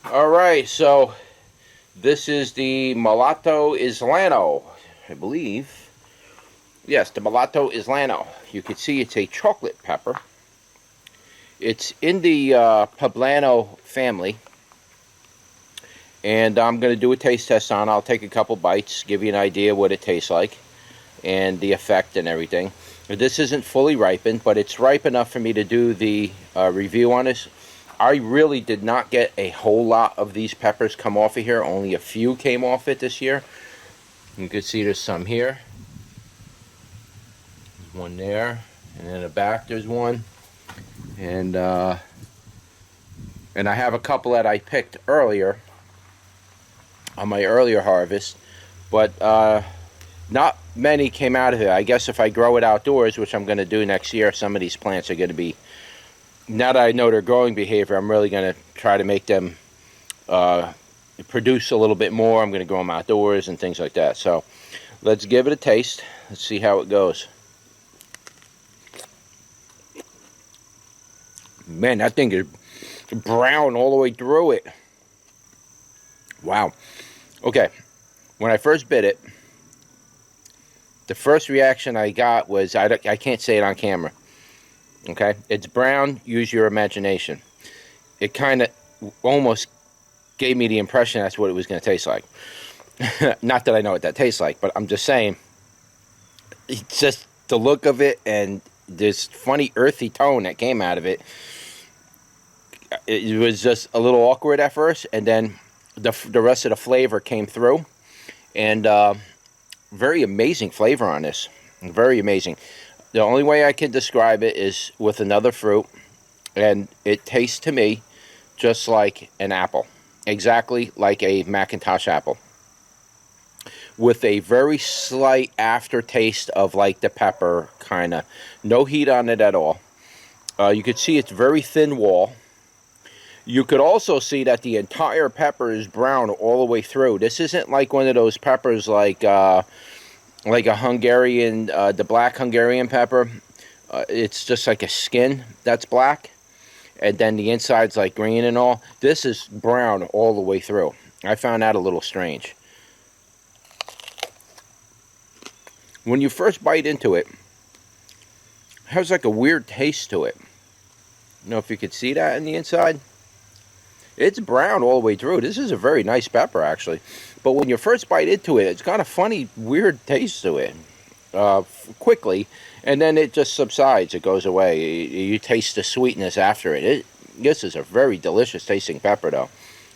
Alright, so this is the Mulato Isleno, I believe. Yes, the Mulato Isleno. You can see it's a chocolate pepper. It's in the poblano family. And I'm going to do a taste test on it. I'll take a couple bites, give you an idea what it tastes like, and the effect and everything. This isn't fully ripened, but it's ripe enough for me to do the review on this. I really did not get a whole lot of these peppers come off of here. Only a few came off it this year. You can see there's some here. There's one there. And in the back there's one. And I have a couple that I picked earlier on my earlier harvest. But not many came out of it. I guess if I grow it outdoors, which I'm going to do next year, some of these plants are going to be, now that I know their growing behavior, I'm really going to try to make them produce a little bit more. I'm going to grow them outdoors and things like that. So let's give it a taste. Let's see how it goes. Man, that thing is brown all the way through it. Wow. Okay, when I first bit it, the first reaction I got was, I can't say it on camera. Okay, it's brown, use your imagination. It kind of almost gave me the impression that's what it was going to taste like. Not that I know what that tastes like, but I'm just saying, it's just the look of it and this funny earthy tone that came out of it. It was just a little awkward at first, and then the rest of the flavor came through. And very amazing flavor on this. Very amazing. The only way I can describe it is with another fruit, and it tastes to me just like an apple, exactly like a Macintosh apple, with a very slight aftertaste of like the pepper, kind of. No heat on it at all. You could see it's very thin wall. You could also see that the entire pepper is brown all the way through. This isn't like one of those peppers like a Hungarian, the black Hungarian pepper. It's just like a skin that's black, and then the inside's like green and all. This is brown all the way through. I found that a little strange. When you first bite into it, it has like a weird taste to it. I don't know if you could see that in the inside. It's brown all the way through. This is a very nice pepper, actually. But when you first bite into it, it's got a funny, weird taste to it quickly. And then it just subsides. It goes away. You taste the sweetness after it. This is a very delicious tasting pepper, though.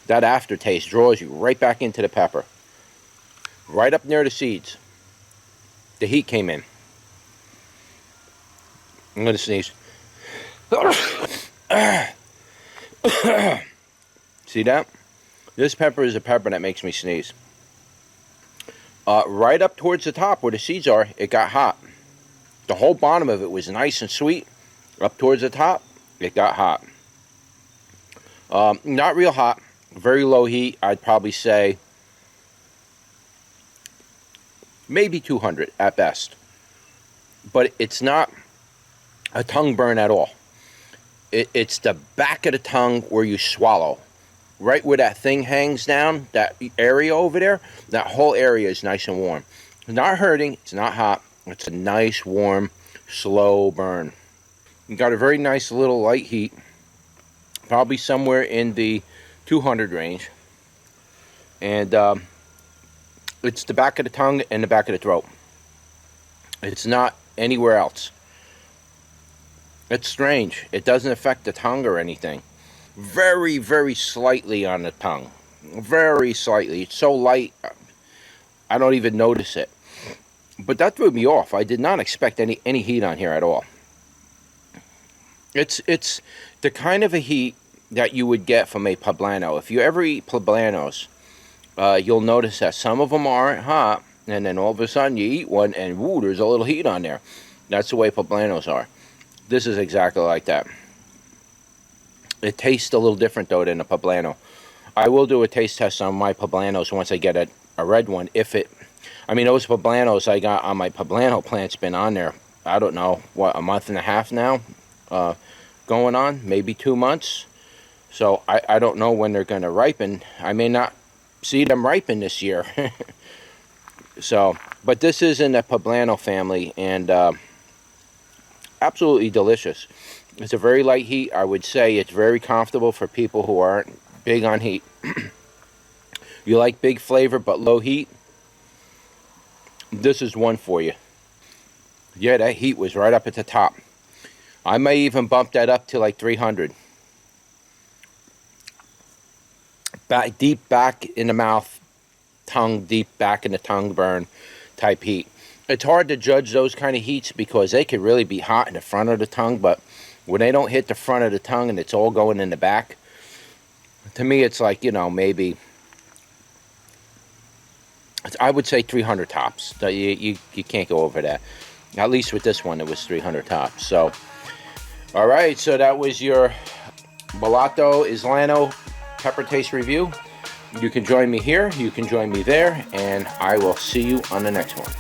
That aftertaste draws you right back into the pepper. Right up near the seeds. The heat came in. I'm going to sneeze. See that? This pepper is a pepper that makes me sneeze. Right up towards the top where the seeds are, it got hot. The whole bottom of it was nice and sweet. Up towards the top, it got hot. Not real hot. Very low heat. I'd probably say maybe 200 at best. But it's not a tongue burn at all. It's the back of the tongue where you swallow. Right where that thing hangs down, that area over there, that whole area is nice and warm. It's not hurting, it's not hot. It's a nice, warm, slow burn. You got a very nice little light heat. Probably somewhere in the 200 range. And it's the back of the tongue and the back of the throat. It's not anywhere else. It's strange. It doesn't affect the tongue or anything. Very, very slightly on the tongue. Very slightly. It's so light, I don't even notice it. But that threw me off. I did not expect any heat on here at all. It's the kind of a heat that you would get from a poblano. If you ever eat poblanos, you'll notice that some of them aren't hot, and then all of a sudden you eat one, and woo, there's a little heat on there. That's the way poblanos are. This is exactly like that. It tastes a little different, though, than a poblano. I will do a taste test on my poblanos once I get a red one. I mean, those poblanos I got on my poblano plant's been on there, I don't know, what, a month and a half now? Going on, maybe 2 months. So I don't know when they're going to ripen. I may not see them ripen this year. So, but this is in the poblano family, and absolutely delicious. It's a very light heat. I would say it's very comfortable for people who aren't big on heat. You like big flavor but low heat? This is one for you. Yeah, that heat was right up at the top. I may even bump that up to like 300. Deep back in the mouth, tongue deep back in the tongue burn type heat. It's hard to judge those kind of heats because they can really be hot in the front of the tongue, but when they don't hit the front of the tongue and it's all going in the back, to me it's like, you know, maybe, I would say 300 tops. You can't go over that. At least with this one, it was 300 tops. So, all right, so that was your Mulato Isleno Pepper Taste Review. You can join me here, you can join me there, and I will see you on the next one.